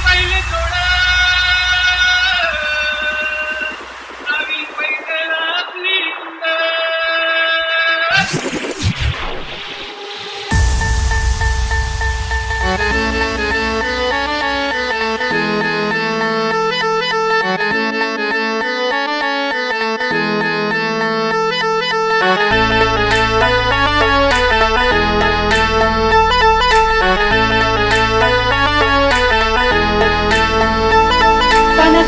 पहिले थोडा नावी पहिले आपली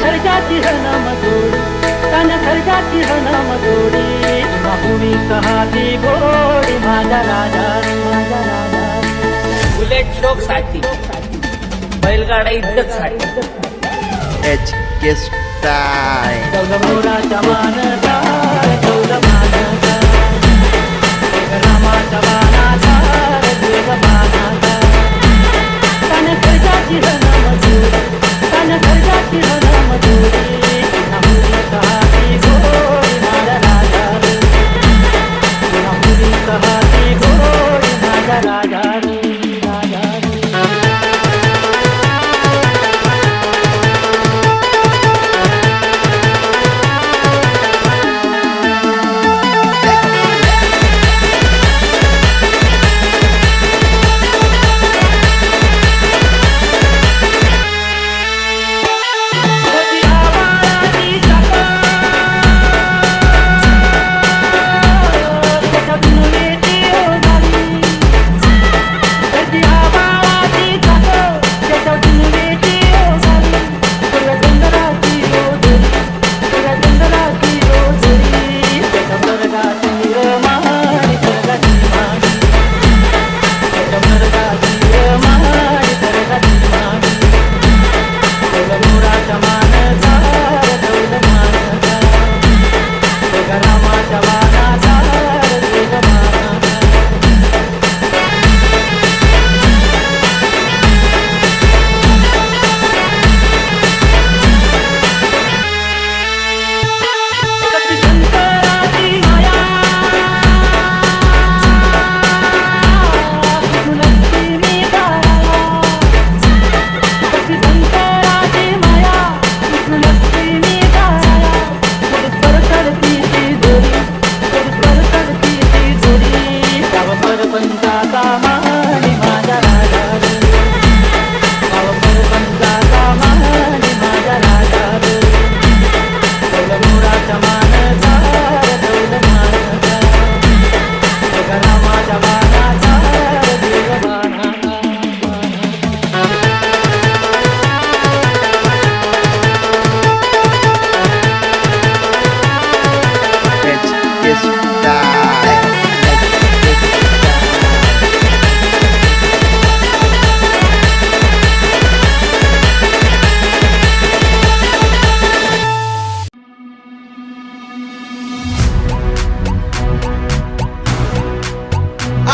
खर्चाची हनमजोडी तन खर्चाची हनमजोडी बाहुडी कहाती गोडी माझा राजा माझा राजा बुलेट शोक साठी बैलगाडा इज्जत साठी HK Style. मोराच्या मानचा मानचा रामाच्या मानाचा मानाचा तन खर्चाची हनमजोडी तन खर्चाची हनमजोडी बाहुडी कहाती गोडी माझा राजा बाहुडी कहाती गोडी माझा राजा राजा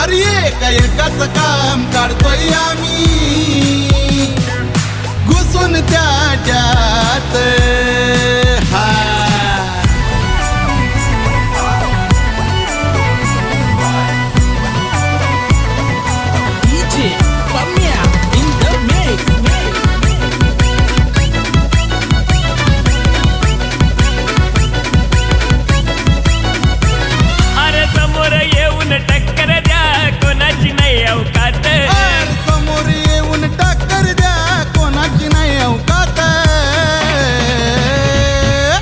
अरे एकाच काम काढतोय आम्ही घुसून त्याच्यात हा DJ Pamia in the mix. अरे समोर येऊन टक्कर द्या कोणाची नाही अवकात समोर येऊन टक्कर द्या कोणाची नाही अवकात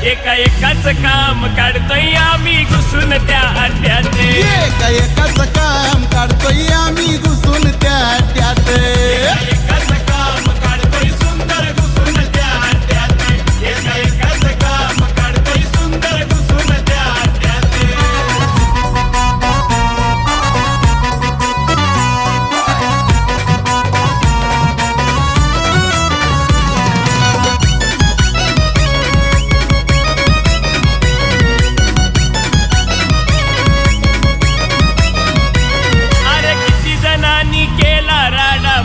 एकाच काम काढतोय आम्ही घुसून त्या अड्ड्यात एकाच काम काढतोय आम्ही घुसून त्यात एकाच काम काढतोय सुंदर घुसून त्या अड्ड्यात एकाच काम काढतोय सुंदर घुसून त्या अड्ड्यात अरे किती जणांनी केला राडा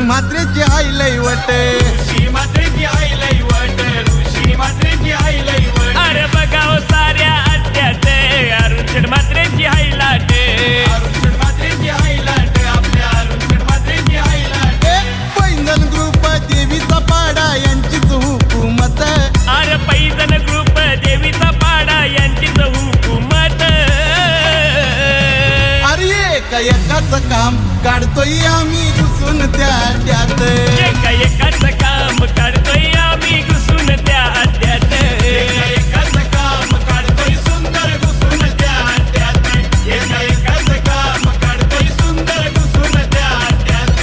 म्हात्रेची आई लई वट ऋषी मात्रेची आई लई वट ऋषी मात्रेची आई लई वट अरे बघाव साऱ्या अड्ड्यात अरुण मात्रेची आई लाट अरुण मात्रेची आई लाट आपल्या अरुण मात्रेची आई लाट पैंजण ग्रुप देवीचा पाडा यांचीच हुकूमत अरे पैजण ग्रुप देवीचा पाडा यांचीच हुकूमत अरे एकाच काम काढतोय आम्ही घुसून त्यात एकाच काम काढतोय आम्ही घुसून त्या अड्ड्यात एकाच काम काढतोय सुंदर घुसून त्या अड्ड्यात एकाच काम काढतोय सुंदर घुसून त्या अड्ड्यात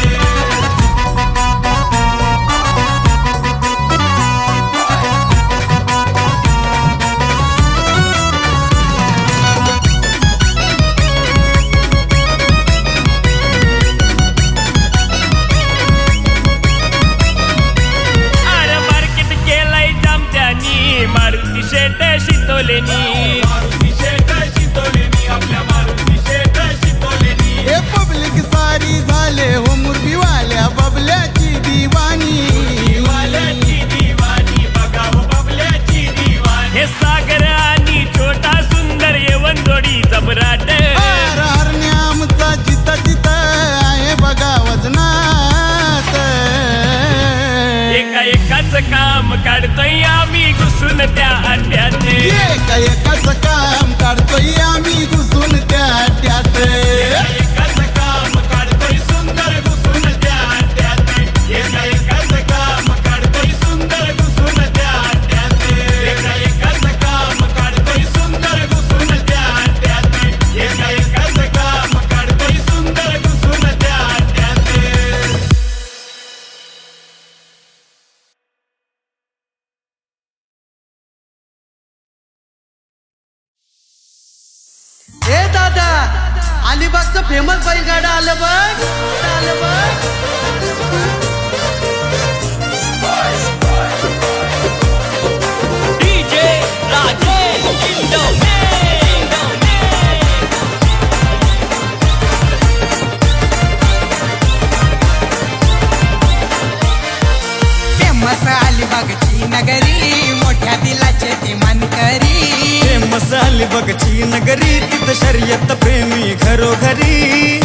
अरे मार्केट केलंय जामत्यानी मारुती शेट शितोलेनी मारुती शेठ शितोलेनी आपल्या मारुती शेठ शितोलेनी हे पब्लिक सारी झाले हो मुरबीवाल्या बबल्याची दिवाणी वाल्याची दिवाणी बघाव बबल्याची दिवाणी हे सागर आणि छोटा सुंदर येवन जोडी जबराट हरण्या आमचा जिता जिता आहे बघा वजनात एकाच काम काढतोय आम्ही घुसून त्या अड्ड्यात एकाच काम काढतोय आम्ही घुसून त्यात एकाच काम काढतोय सुंदर घुसून त्या अड्ड्यात एकाच काम काढतोय सुंदर घुसून त्या अड्ड्यात एकाच काम काढतोय सुंदर घुसून त्या अड्ड्यात एकाच काम काढतोय सुंदर घुसून त्या अड्ड्यात ए दादा अलिबागचं फेमस बैलगाडा आलं बघ डीजे राजेश फेमस अलिबागची नगरी मोठ्या दिलाचे ती मानकरी मसाली बघची नगरी तिथं शर्यत प्रेमी घरोघरी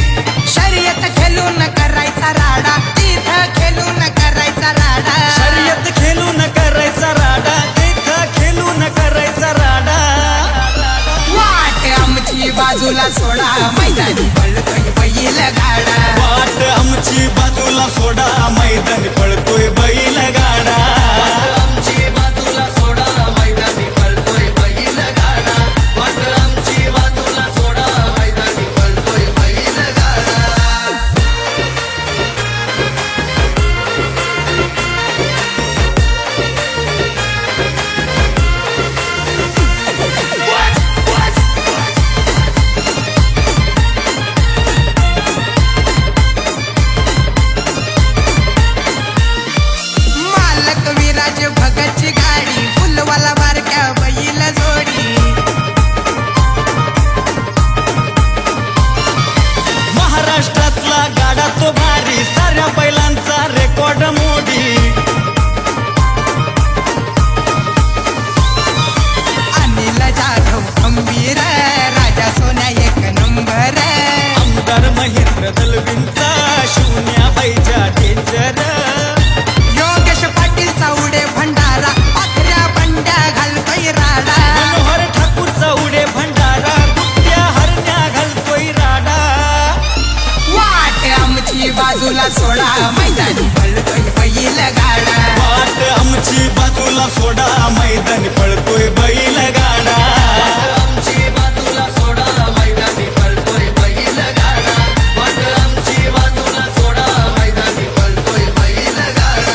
शर्यत खेळून करायचा राडा तिथं खेळून करायचा राडा शर्यत खेळून करायचा राडा तिथं खेळून करायचा राडा वाट आमची बाजूला सोडा मैदानी पळतोय बैल गाडा वाट आमची बाजूला सोडा मैदानी पळतोय बैल गाडा आमची बाजूला सोडा मैदानी पळतोय बैल गाडा वाट आमची बाजूला सोडा मैदानी पळतोय बैल गाडा मालक विराज भगतची गाडी फुलवाला बारक्या बैल जोडी महाराष्ट्रातला गाडा तो भारी साऱ्या बैलांचा रेकॉर्ड मोडी अनिल जाधव खंबीर राजा सोन्या एक नंबर आमदार महेंद्र दलवींचा शून्या बैजा डेंजर योगेश पाटील चावडे भंडारा पाखऱ्या बंड्या घालतोय राडा मनोहर ठाकूरचा उडे भंडारा कुठ्या हरण्या घालतोय राडा वाट आमची बाजूला सोडा मैदानी पळतोय बैल गाडा वाट आमची बाजूला सोडा मैदानी पळतोय बैल गाडा आमची बाजूला सोडा मैदानी पळतोय बैल गाडा वाट आमची बाजूला सोडा मैदानी पळतोय बैल गाडा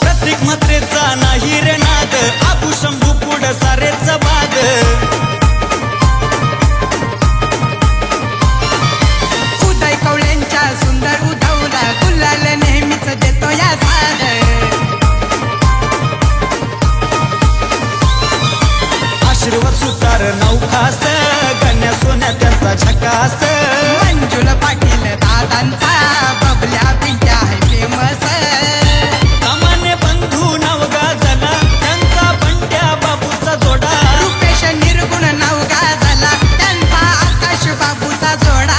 प्रत्येक मात्रेचा नाही रे नाद आबू शंभू पुढ सारेच बाद खास गण्या सोन्या त्यांचा झकास मंजुल पाटील दादांचा बबल्या पिंट्या आहे फेमस सामान्य बंधू नाव गाजला त्यांचा बंड्या बाबूचा जोडा रुपेश निर्गुण नाव गाजला त्यांचा आकाश बाबूचा जोडा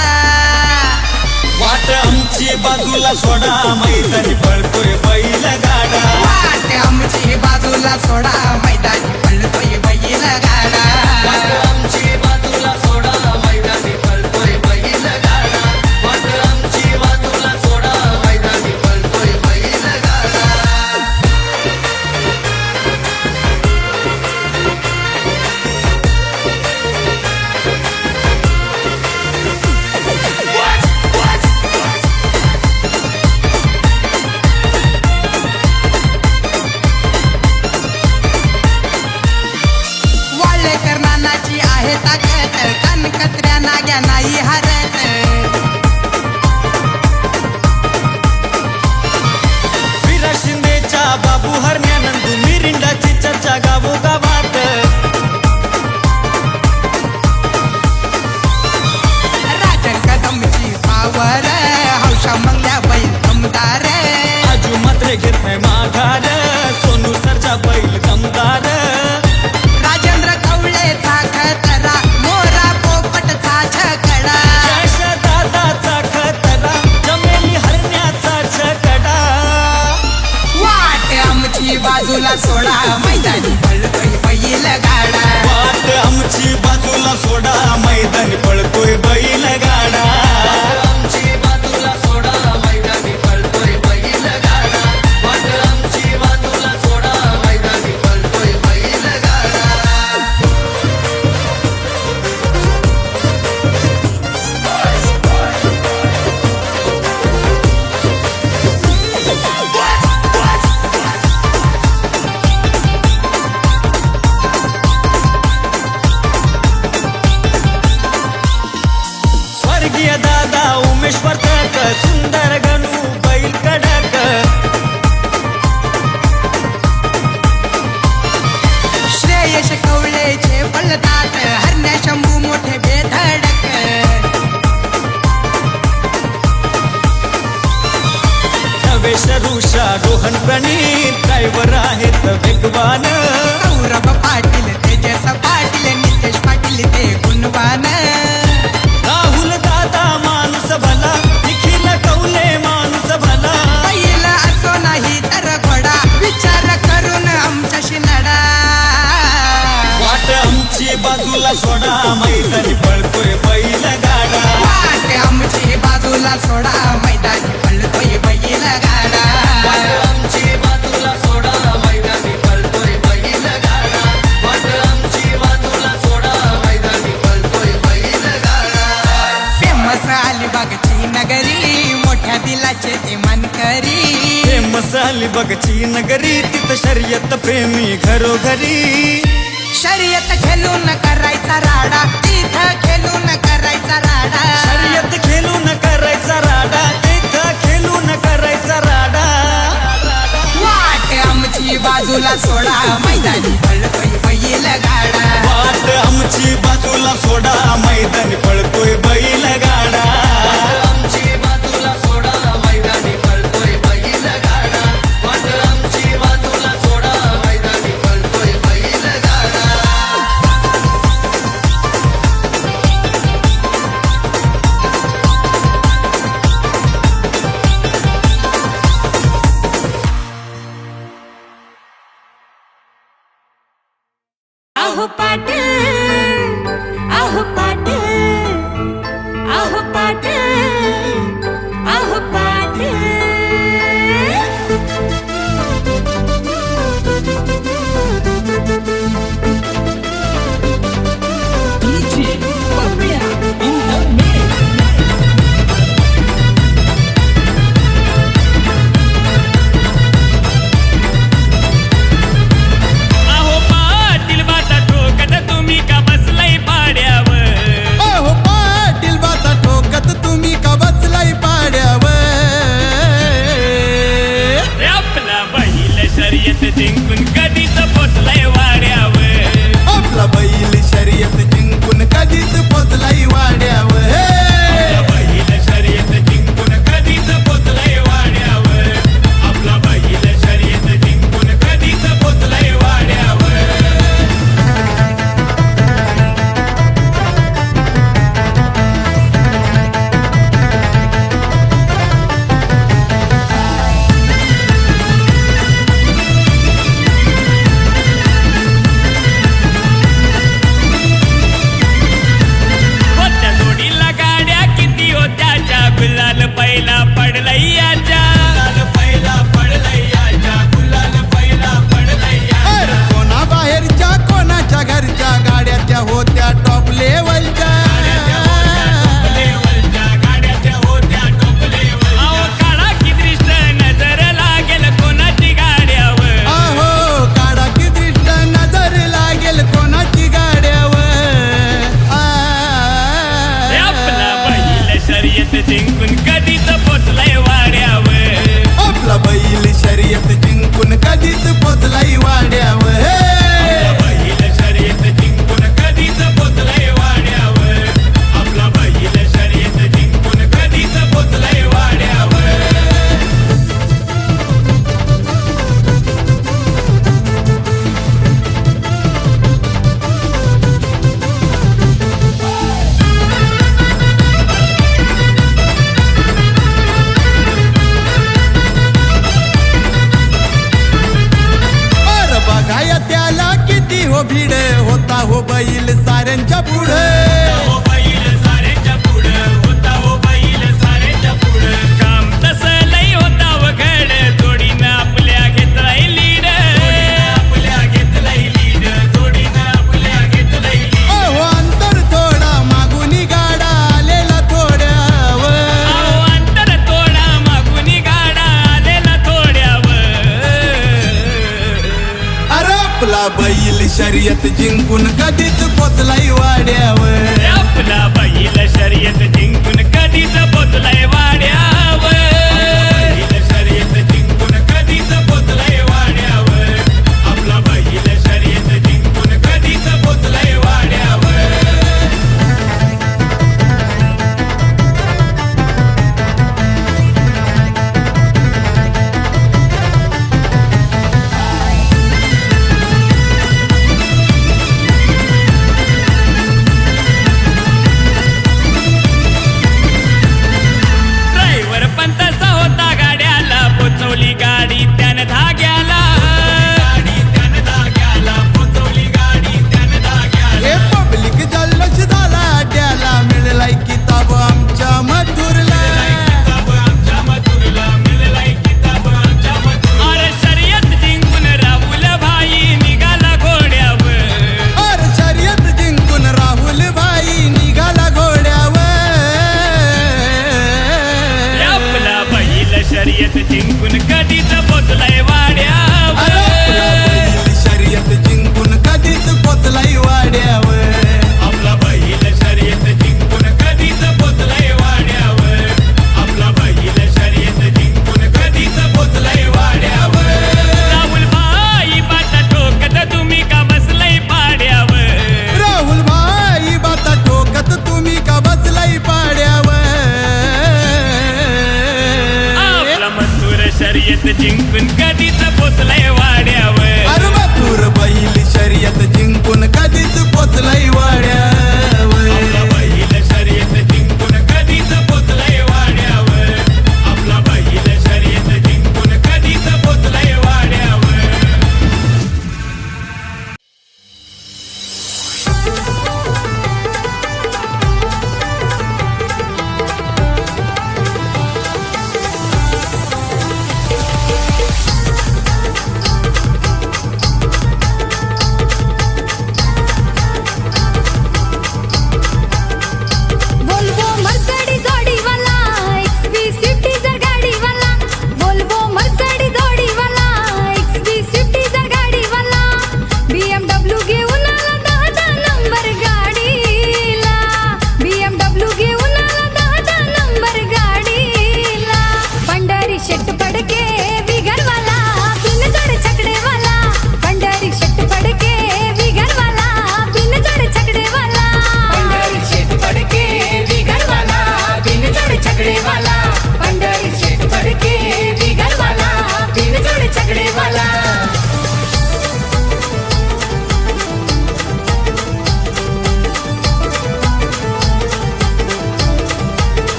वाट आमची बाजूला सोडा मैदानी पळतोय बैल गाडा वाट आमची बाजूला सोडा मैदानी पळतोय बैल गाडा वाट आमची बाजूला सोडा मैदानी पळतोय बैल गाडा वाट आमची बाजूला सोडा मैदानी पळतोय बैल गाडा वाळेकर नानाची आहे ताकद कनकत्र्या नाग्या नाही हरत विरा शिंदेच्या बाबू हरण्यानंदू मिरिंडाची चर्चा गावोगावात राजन कदमची पावर हौशा मंगल्या बैल दमदार आजू मात्र घेत नाही माघार सोनू सरचा बैल दमदार राजेंद्र कवळेचा खतरा मोरा पोपटचा छकडा यश दादाचा खतरा जमेली हरण्याचा छकडा वाट आमची बाजूला सोडा मैदानी पळतोय बैल गाडा वाट आमची बाजूला सोडा मैदानी पळतोय बैल गाडा आमची बाजूला सोडा मैदानी पळतोय बैल गाडा वाट आमची बाजूला सोडा मैदानी पळतोय बैल गाडा स्वर्गीय दादा उमेश वर्तक सुंदर गणू बैल कडक श्रेयश कवळेचे पळतात हरण्या शंभू मोठे बेधडक नवेश ऋषा रोहन प्रणीत ड्रायव्हर आहेत वेगवान सौरभ पाटील तेजस पाटील नितेश पाटील ते गुणवान राहुल दादा माणूस भला निखिल कौले माणूस भला पहिला असो नाही तर घोडा विचार करून आमच्याशी लढा वाट आमची बाजूला सोडा मैदानी पळतोय बैल गाडा वाट आमची बाजूला सोडा मैदानी पळतोय बैल गाडा वाट आमची बाजूला सोडा मैदानी पळतोय बैल गाडा वाट आमची बाजूला सोडा मैदानी पळतोय बैल गाडा फेमस अलिबागची नगरी मोठ्या दिलाचे ते मानकरी फेमस अलिबागची नगरी तिथं शर्यत प्रेमी घरोघरी शर्यत खेळून करायचा राडा तिथं खेळून करायचा राडा शर्यत खेळून करायचा राडा तिथं खेळून करायचा राडा वाट आमची बाजूला सोडा मैदानी पळतोय बैल गाडा वाट आमची बाजूला सोडा मैदानी पळतोय बैल गाडा आमची बाजूला सोडा मैदानी पळतोय बैल गाडा वाट आमची बाजूला सोडा मैदानी पळतोय बैल गाडा आहो पाटील आहो पाटील आहो पाटील आहो पाटील अहो पाटील बाता ठोकत तुम्ही बैल साऱ्यांच्या पुढे हो बैल साऱ्यांच्या पुढं होता हो बैल साऱ्यांच्या पुढं काम तसं लई होता वघड जोडीनं आपल्या घेतलाय लीड आपल्या घेतलंय लीड जोडीनं आपल्या घेतलंय लीड अहो अंतर थोडा मागुनी गाडा आलेला थोड्यावर अहो अंतर तोडा मागुनी गाडा आलेला थोड्यावर अरे आपला बैल शर्यत जिंकून कधीच पोचलाय वाड्यावर आपला बैल शर्यत जिंकून कधीच पोचलाय वाड्यावर बैल शर्यत जिंकून कधीच पोचलाय वाड्यावर आपला बैल शर्यत जिंकून कधीच पोचलाय वाड्यावर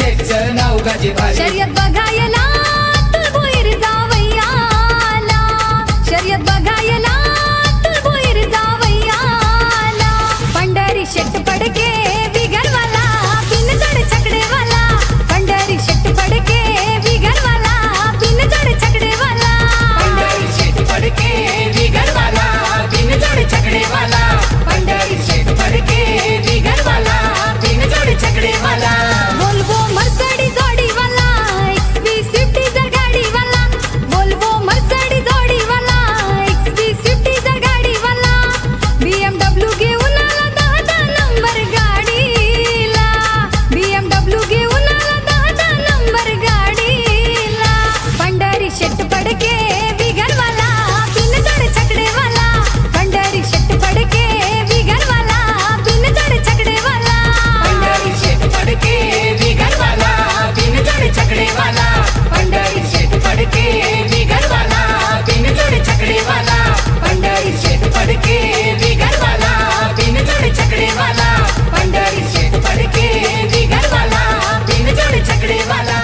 शेटचं नाव गाजे भारी शर्यत बघायला तुळभोईर जावयाला शर्यत बघायला तुळभोईर जावयाला पंढरी शेट पडके बिगरवाला बिनजड छकडेवाला पंढरी शेट पडके बिगरवाला बिनजड छकडेवाला पंढरी शेट फडके बिगरवाला बिनजोड छकडेवाला पंढरी शेट फडके बिगरवाला बिनजोड छकडेवाला वोल्वो मर्सडीज जोडीवाला XB50 जर गाडीवाला वोल्वो मर्सडीज जोडीवाला XB50 जर गाडीवाला BMW घेऊन आला 10 नंबर गाडीला BMW घेऊन आला 10 नंबर गाडीला पंढरी शेट पडके बिगरवाला बिनजड छकडेवाला पंढरी शेट पडके बिगरवाला बिनजड छकडेवाला पंढरी शेट फडके बिगरवाला बिनजोड छकडेवाला पंढरी शेट फडके बिगरवाला बिनजोड छकडेवाला पंढरी शेट फडके बिगरवाला बिनजोड छकडेवाला पंढरी शेट फडके बिगरवाला बिनजोड छकडेवाला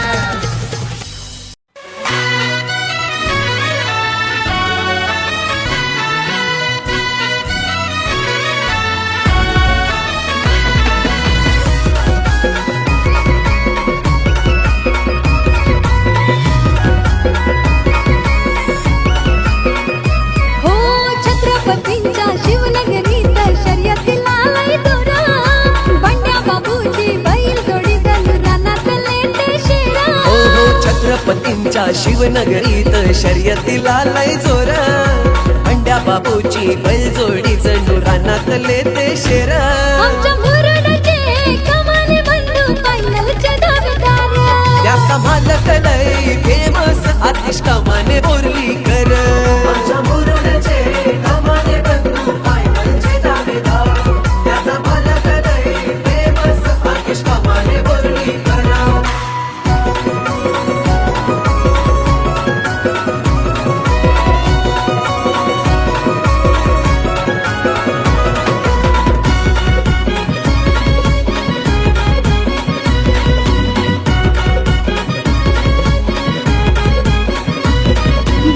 हो छत्रपतींच्या शिवनगरीत शर्यतीला लय जोरा बंड्या बाबूची बैल जोडी जणू रानातले ते शेरा हो हो छत्रपतींच्या शिवनगरीत शर्यतीला लय जोर अंड्या बाबूची बैलजोडी जणू रानातले ते शेर आमच्या मुरुडचे कमाले बंधू फायनलचे दावेदार त्याचा मालक लय फेमस आतिश कमाने बोर्लीकर आमच्या मुरुडचे कमाने बंधू फायनलचे दावेदार त्याचा मालक लय फेमस आतिश कमाने बोर्लीकर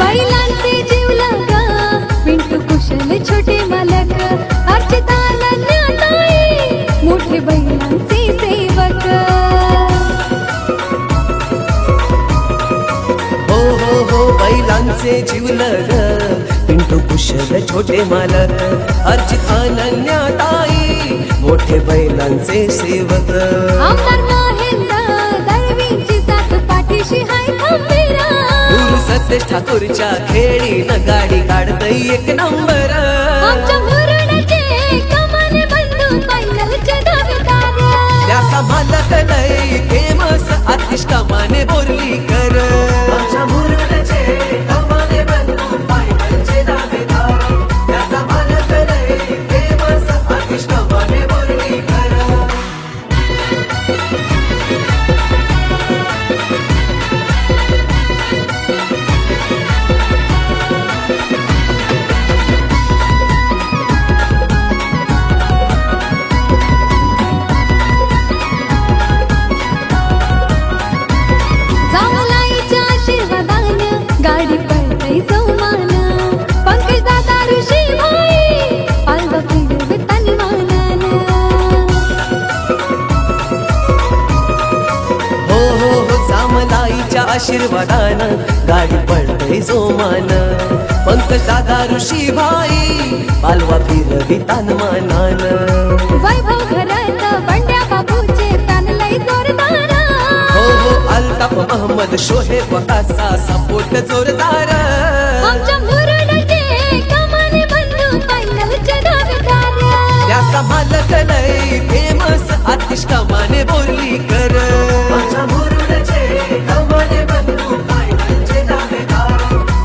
बैलांचे जीवलग पिंटू कुशल छोटे मालक अर्चिता नन्याताई मोठे बैलांचे सेवक हो हो हो बैलांचे जीवलग पिंटू कुशल छोटे मालक अर्चित अनन्याताई मोठे बैलांचे सेवक आमदार महेंद्र दळवींची साथ पाठीशी हाय खंबीरा गुरु सतेज ठाकूरच्या खेळीनं गाडी काढतय एक नंबर आमच्या मुरुडचे कमाले बंधू फायनलचे दावेदार त्याचा मालक लय फेमस आतिश कमाने बोर्लीकर आमच्या मुरुडचे कमाने बंधू फायनलचे दावेदार त्याचा मालक लय फेमस आतिश कमाने बोर्लीकर जामलाईच्या आशीर्वादानं गाडी पळतय जोमान पंकज दादा ऋषी भाई पालवा फिरवे तन्मानानं हो हो हो सामलाईच्या आशीर्वादानं गाडी पडतय जोमान पंकज दादा ऋषी भाई पालवा फिरवी तानमानान वैभव घरात बंड्या बाबूचे तानलय जोरदार हो हो अल्ताफ मोहम्मद शोहेब असा सपोर्ट जोरदार आमच्या मुरुडचे कमाले बंधू फायनलचे दावेदार त्याचा मालक लय फेमस आतिश कमाने बोर्लीकर माझ्या मुरुडचे कमाने बंधू फायनलचे दावेदार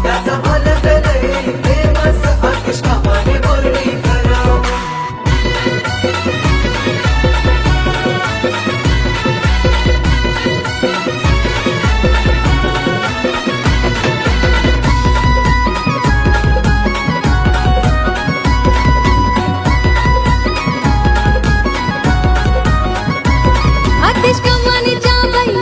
त्याचा मालक लय फेमस आतिश कमाने बोर्लीकर आतिश कमानीच्या बैल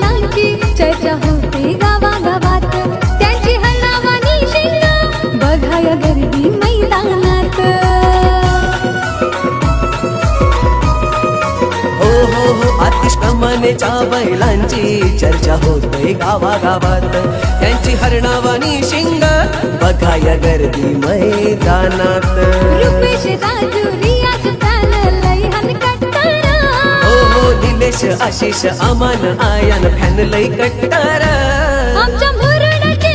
तुमच्या बैलांची चर्चा होते गावागावात त्यांची हरणावानी शिंग बघाया गर्दी मैदानात रुपेश राजू रियाज फॅन लय हनकट्टारा हो निलेश आशिष अमान आयान फॅन लय कट्टार आमच्या मुरडाचे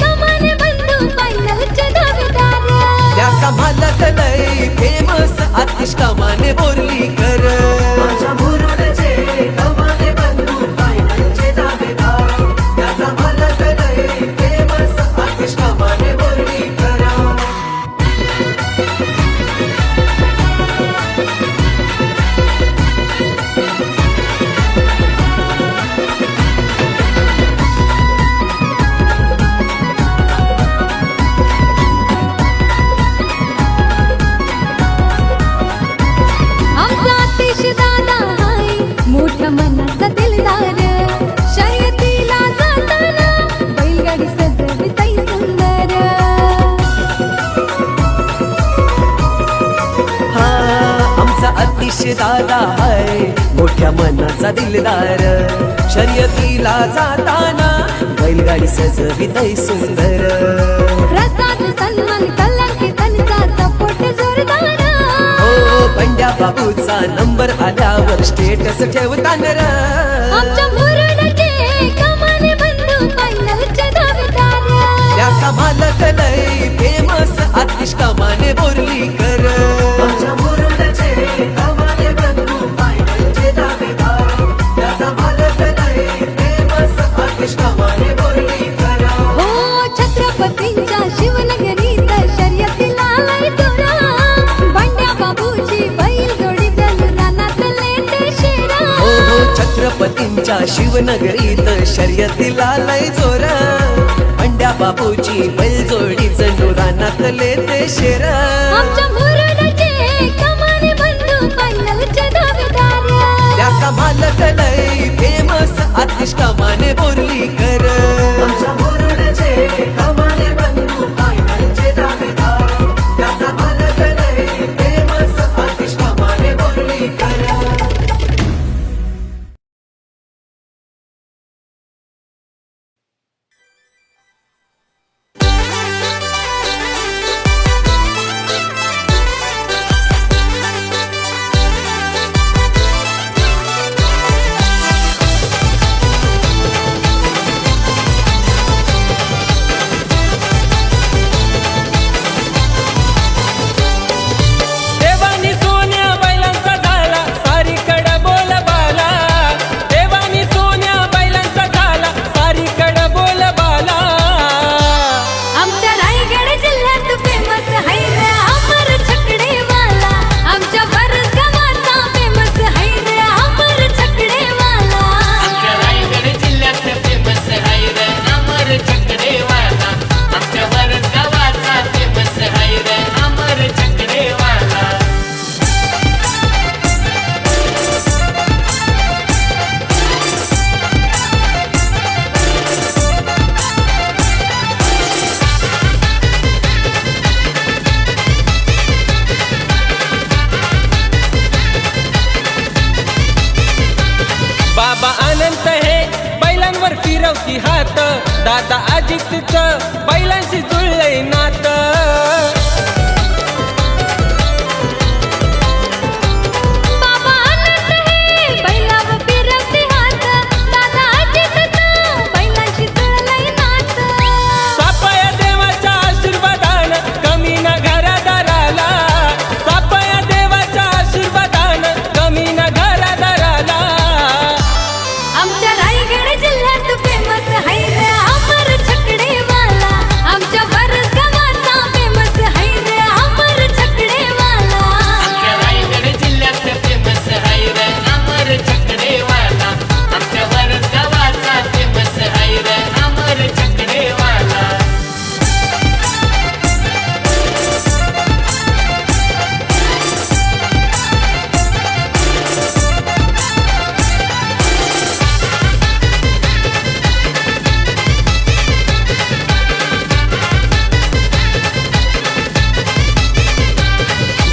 कमान बंधू फायनलचे दावेदार त्याचा मालक लय फेमस आतिश कमाने बोर्लीकर माझ्या मुरुडचे कमाने बंधू फायनलचे दावेदार त्याचा मालक लय फेमस आतिश कमाने बोर्लीकर आमचा आतिश दादा हाय मोठ्या मनाचा दिलदार शर्यतीला जाताना बैलगाडी सजवितय सुंदर हा आमचा अतिश दादा आहे मोठ्या मनाचा दिलदार शर्यतीला जाताना बैलगाडी सजवितय सुंदर प्रसाद सन्मान कलंकी त्यांचा सपोर्ट जोरदार हो पंड्या बाबूचा नंबर आल्यावर स्टेटस ठेवताना र. आमच्या मुरडाचे कमाने बंधू फायनलचे दावेदार त्याचा मालक लय फेमस आतिश कमाने बोर्लीकर माझ्या मुरुडचे कमाने बंधू फायनलचे दावेदार त्याचा मालक लय फेमस आतिश कमाने बोर्लीकर हो छत्रपतींच्या शिवनगरीत शर्यतीला लय जोरा बंड्या बाबूची बैल जोडी जणू रानातले ते शेरा हो छत्रपतींच्या शिवनगरीत शर्यतीला लय जोर पंड्या बाबूची बैलजोडी जणू रानातले ते शेर आमच्या मुरडाचे कमाने बंधू फायनलचे दावेदार त्याचा मालक लय फेमस आतिश कमाने बोर्लीकर माझ्या मुरुडचे कमाने बंधू फायनलचे दावेदार त्याचा मालक लय फेमस आतिश कमाने बोर्लीकर देवानी सोन्या बैलांचा झाला सारीकडं बोलबाला देवानी सोन्या बैलांचा झाला सारीकडं बोलबाला आमच्या रायगड जिल्ह्यात फेमस है रे अमर छकडेवाला आमच्या बरस गावाचा फेमस है रे अमर छकडेवाला आमच्या रायगड जिल्ह्यात फेमस आहे रे अमर चकडेवाला आमच्या वरद गावाचा फेमस आहे रे अमर चकडेवाला बाबा अनंत हे बैलांवर फिरवती हात दादा अजितचं बैलांशी जुळलंय नातं बाबा आनंद है बैलावर फिरवते हात दादा अजितचं बैलांशी जुळलंय नातं सापया देवाच्या आशीर्वादानं कमी न घरादाराला सापया देवाच्या आशीर्वादानं कमी न घरादाराला आमच्या रायगड जिल्ह्यात फेमस है रे अमर छकडेवाला आमच्या बरस गावाचा फेमस है रे अमर छकडेवाला आमच्या रायगड जिल्ह्यात फेमस आहे रे अमर चकडेवाला आमच्या वरद गावाचा फेमस आहे रे अमर चकडेवाला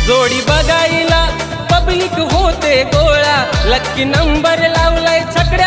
जोडी बघायला पब्लिक होते गोळा लक्की नंबर लावलाय छकडे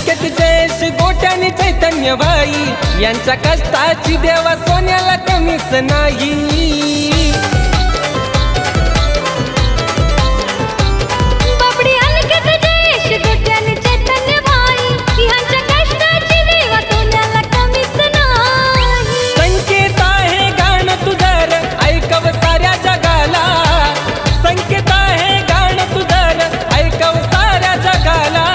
संकेत जयेश गोट्याने चैतन्यबाई यांच्या कष्टाची देवा सोन्याला कमीच नाही. बाबडी अंकित जयेश गोट्याने चैतन्यबाई यांच्या कष्टाची देवा सोन्याला कमीच नाही. संकेत आहे गाणं तुझर ऐकव साऱ्या जगाला. संकेत आहे गाणं तुझर ऐकव साऱ्या जगाला.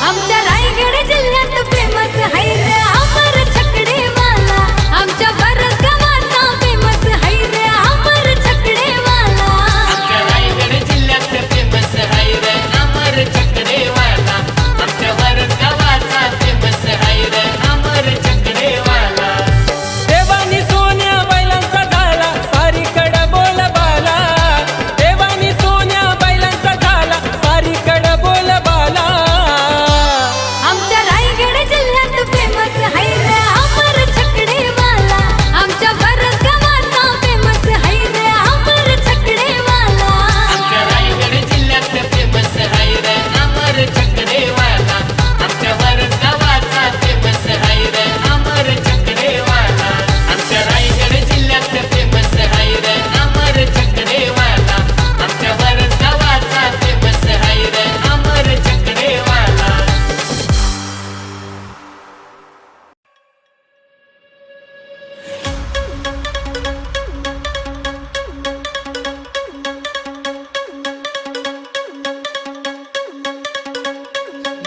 आमच्या रायगड जिल्ह्यात फेमस है रे अमर छकडेवाला. आमच्या बरस गावाचा फेमस है रे अमर छकडेवाला. आमच्या रायगड जिल्ह्यात फेमस आहे रे अमर चकडेवाला. आमच्या वरस गावाचा फेमस आहे रे अमर चकडेवाला. देवानी सोन्या बैलांचा झाला सारीकड बोलबाला. देवानी सोन्या बैलांचा झाला सारीकड बोलबाला. आमच्या रायगड जिल्ह्यात फेमस है रे अमर छकडेवाला. आमच्या बरस गावाचा फेमस है रे अमर छकडेवाला. आमच्या रायगड जिल्ह्यात फेमस आहे रे अमर चकडेवाला. आमच्या वरस गावाचा फेमस आहे रे अमर चकडेवाला. आमच्या रायगड जिल्ह्यात फेमस आहे रे अमर चकडेवाला. आमच्या वरस गावाचा फेमस आहे रे अमर चकडेवाला.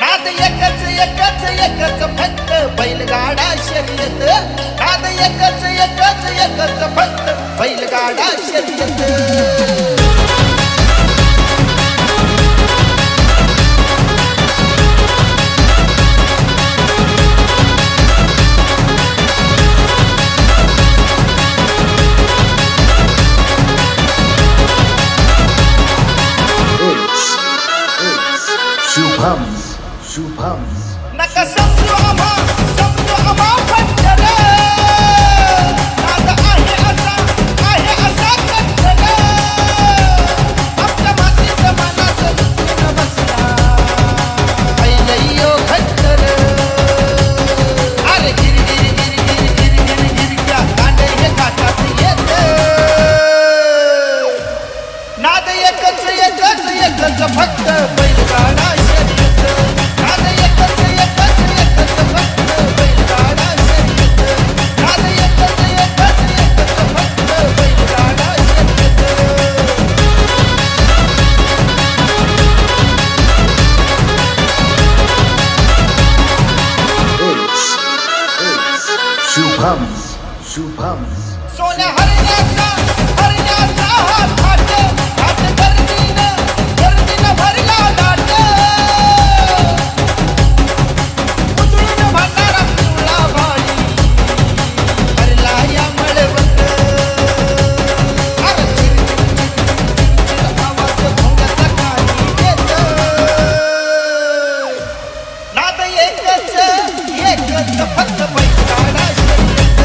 नाद एकच एकच एकच फक्त बैलगाडा शर्यत. नाद एकच एकच एकच फक्त बैलगाडा शर्यत. नका समजू आम्हा पंचर. नाद आहे असा कंचन. आपल्या मातीच्या मनात लुटून बसला पहिलयो खच्चर. अरे गिर गिर गिर गिर गिर गिर गिरच्या कांडे हे काठात येत. नाद एकच एकच एकच फक्त बैलगाडा शर्यत. नाद एकच एकच एकच फक्त बैलगाडा शर्यत. नाद एकच एकच एकच फक्त बैलगाडा शर्यत. सोन्या हरण्याचा हा थाट. थाट गर्दीनं भरला दाट. उधळून भरणारा पिवळा बाळी भरला या मळवट. अरे चिरचिर आवाज भोंगाचा काही येत. नाद एकच एकच फक्त बैलगाडा शर्यत.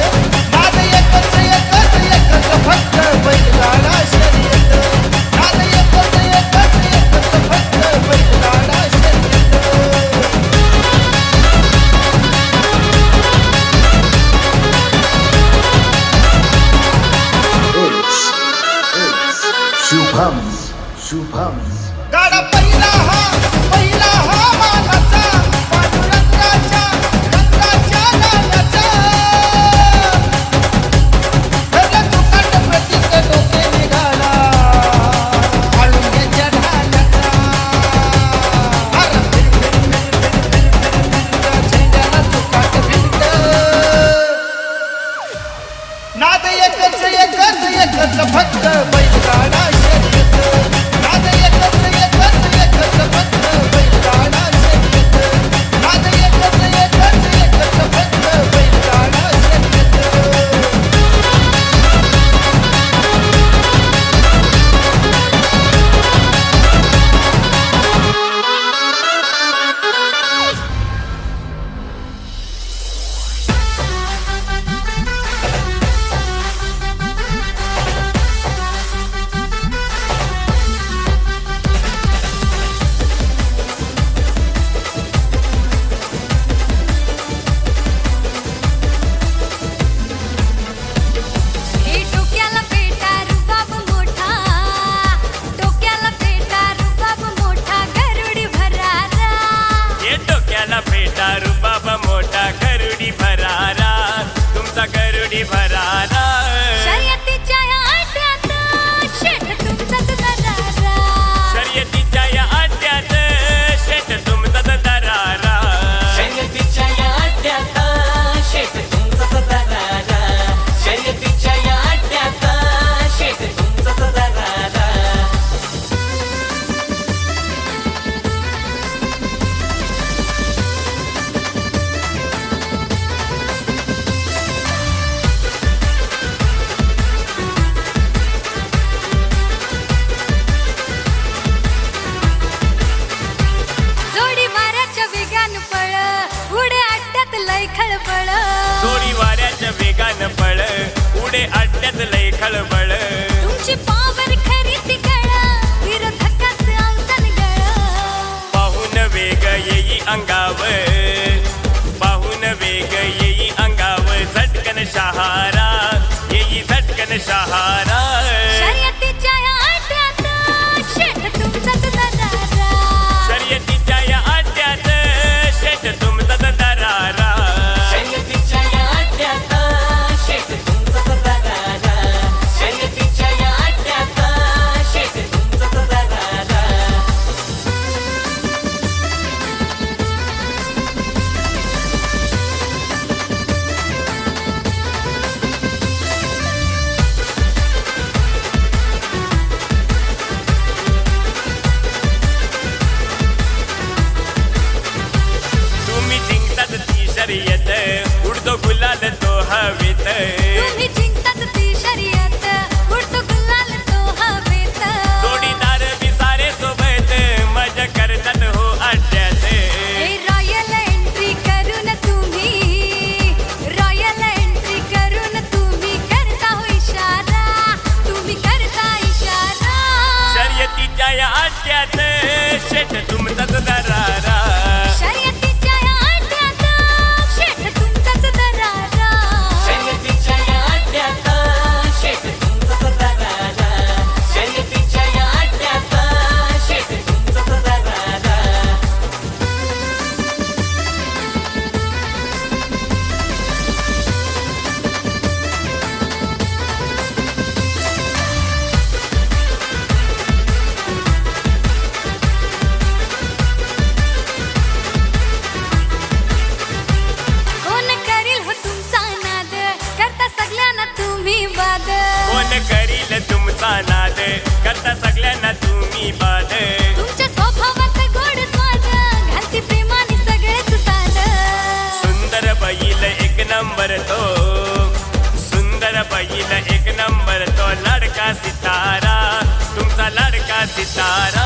खळबळ जोडी वाऱ्याच्या वेगानं पळ उडे अड्ड्यात लय खळबळ तुमची पावर खरी ती कळ विरोधकाच अवसान गळ पाहून वेग येई अंगाव पाहून वेग येई अंगाव झटकन शहारा येई झटकन शहारा शर्यतीच्या या अड्ड्यात शेट तुमचाच दरारा शर्यतीच्या या अड्ड्यात शेट तुमचाच दरारा शर्यतीच्या या अड्ड्यात शेत तुमचाच दरारा शर्यतीच्या या अड्ड्यात शेत तुमचाच दरारा तुम्ही जिंकतात ती शर्यत उडतो गुलाल तो हवेत तुम्ही जिंकतात ती शर्यत उडतो गुलाल तो हवेत जोडीदार बी सारे सोबत मजा करतात हो अड्ड्यात ए रॉयल एंट्री करून तुम्ही रॉयल एंट्री करून तुम्ही करता हो इशारा तुम्ही करता इशारा शर्यतीच्या या अड्ड्यात शेट तुमचाच दरारा शर्यतीच्या या अड्ड्यात शेट तुमचाच दरारा शर्यतीच्या या अड्ड्यात शेत तुमचाच दरारा शर्यतीच्या या अड्ड्यात शेत तुमचाच दरारा कोण करील हो तुमचा नाद करता सगळ्यांना तुम्ही बाद कोण करील तुमचा नाद करता सगळ्यांना तुम्ही बाद तुमच्या स्वभावात गोड स्वाद घालती प्रेमाने सगळेच साध सुंदर बैल एक नंबर तो सुंदर बैल एक नंबर तो लाडका सितारा तुमचा लाडका सितारा